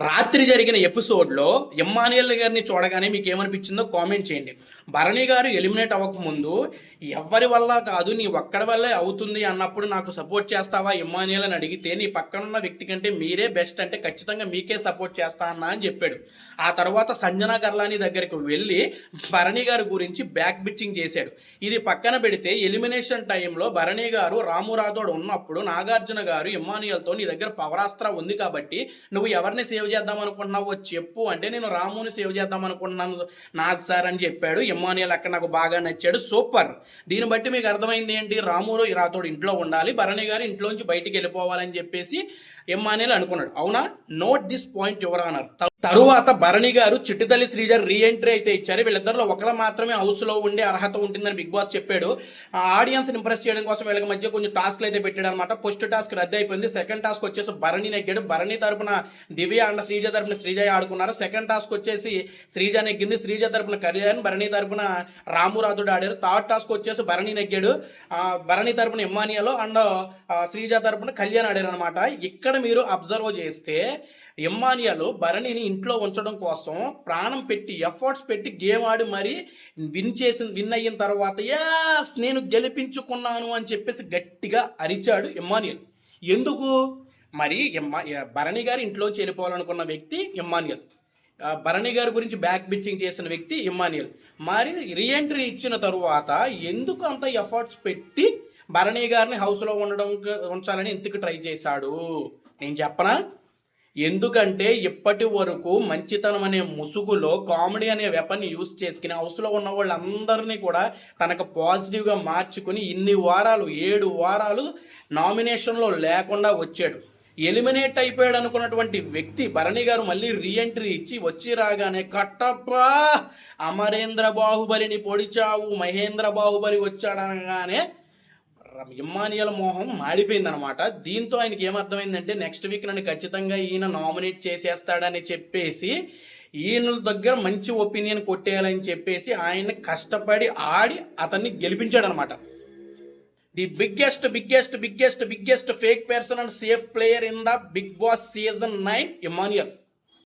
రాత్రి జరిగిన ఎపిసోడ్లో ఇమ్మాన్యుయల్ గారిని చూడగానే మీకు ఏమనిపించిందో కామెంట్ చేయండి. భరణి గారు ఎలిమినేట్ అవ్వకముందు ఎవరి వల్ల కాదు నీ ఒక్కడి వల్లే అవుతుంది అన్నప్పుడు నాకు సపోర్ట్ చేస్తావా ఇమ్మాన్యుయల్ అని అడిగితే నీ పక్కనున్న వ్యక్తి కంటే మీరే బెస్ట్ అంటే ఖచ్చితంగా మీకే సపోర్ట్ చేస్తా అన్నా అని చెప్పాడు. ఆ తర్వాత సంజనా గర్లాని దగ్గరికి వెళ్ళి భరణి గారి గురించి బ్యాక్ బిచ్చింగ్ చేశాడు. ఇది పక్కన పెడితే ఎలిమినేషన్ టైంలో భరణి గారు రాము రాథోడ్ ఉన్నప్పుడు నాగార్జున గారు ఇమ్మాన్యుయల్తో నీ దగ్గర పవరాస్త్ర ఉంది కాబట్టి నువ్వు ఎవరిని సేవ్ చేద్దాం అనుకుంటున్నావో చెప్పు అంటే నేను రాముని సేవ్ చేద్దాం అనుకుంటున్నాను నాకు సార్ అని చెప్పాడు. ఇమ్మాన్యుయల్ అక్కడ నాకు బాగా నచ్చాడు, సూపర్. దీన్ని బట్టి మీకు అర్థమైంది ఏంటి, రాము రాథోడ్ ఇంట్లో ఉండాలి, భరణి గారు ఇంట్లోంచి బయటికి వెళ్ళిపోవాలని చెప్పేసి ఇమ్మాన్యుయల్ అనుకున్నాడు. అవునా? Note this point your honour. తరువాత భరణి గారు చిట్టితల్లి శ్రీజ రీఎంట్రీ అయితే ఇచ్చారు. వీళ్ళిద్దరిలో ఒకళ్ళ మాత్రమే హౌస్లో ఉండే అర్హత ఉంటుందని బిగ్ బాస్ చెప్పాడు. ఆడియన్స్ ఇంప్రెస్ చేయడం కోసం వీళ్ళకి మధ్య కొంచెం టాస్క్లు అయితే పెట్టాడు అనమాట. ఫస్ట్ టాస్క్ రద్దు అయిపోయింది. సెకండ్ టాస్క్ వచ్చేసి భరణి నెగ్గాడు. భరణి తరపున దివ్య అండ్ శ్రీజ తరపున శ్రీజ ఆడుకున్నారు. సెకండ్ టాస్క్ వచ్చేసి శ్రీజ నెగ్గింది. శ్రీజ తరపున కళ్యాణ్, భరణి తరపున రాము రాథోడ్ ఆడారు. థర్డ్ టాస్క్ వచ్చేసి భరణి నెగ్గాడు. భరణి తరపున ఇమ్మాన్యుయల్ అండ్ శ్రీజ తరపున కళ్యాణ్ ఆడారు అనమాట. ఇక్కడ మీరు అబ్జర్వ్ చేస్తే ఇమ్మాన్యుయల్ భరణిని ఇంట్లో ఉంచడం కోసం ప్రాణం పెట్టి ఎఫర్ట్స్ పెట్టి గేమ్ ఆడి మరి విన్ అయిన తర్వాత యాస్ నేను గెలిపించుకున్నాను అని చెప్పేసి గట్టిగా అరిచాడు ఇమ్మాన్యుయల్. ఎందుకు మరి భరణి గారు ఇంట్లోంచి వెళ్ళిపోవాలనుకున్న వ్యక్తి ఇమ్మాన్యుయల్, భరణి గారి గురించి బ్యాక్ బిచ్చింగ్ చేసిన వ్యక్తి ఇమ్మాన్యుయల్. మరి రీఎంట్రీ ఇచ్చిన తరువాత ఎందుకు అంత ఎఫర్ట్స్ పెట్టి భరణి గారిని హౌస్లో ఉంచాలని ఎందుకు ట్రై చేశాడు నేను చెప్పనా? ఎందుకంటే ఇప్పటి వరకు మంచితనం అనే ముసుగులో కామెడీ అనే వెపన్ని యూజ్ చేసుకుని హౌస్లో ఉన్న వాళ్ళందరినీ కూడా తనకు పాజిటివ్గా మార్చుకుని ఇన్ని వారాలు 7 వారాలు నామినేషన్లో లేకుండా వచ్చాడు. ఎలిమినేట్ అయిపోయాడు అనుకున్నటువంటి వ్యక్తి భరణి గారు మళ్ళీ రీఎంట్రీ ఇచ్చి వచ్చి రాగానే కట్టప్పా అమరేంద్ర బాహుబలిని పొడిచావు, మహేంద్ర బాహుబలి వచ్చాడనగానే ఇమ్మాన్యుయల్ మోహం మాడిపోయిందనమాట. దీంతో ఆయనకి ఏమర్థమైందంటే నెక్స్ట్ వీక్ నన్ను ఖచ్చితంగా ఈయన నామినేట్ చేసేస్తాడని చెప్పేసి ఈయన దగ్గర మంచి ఒపీనియన్ కొట్టేయాలని చెప్పేసి ఆయన కష్టపడి ఆడి అతన్ని గెలిపించాడు అనమాట. The biggest fake person and safe player in the Bigg Boss season 9 Immanuel.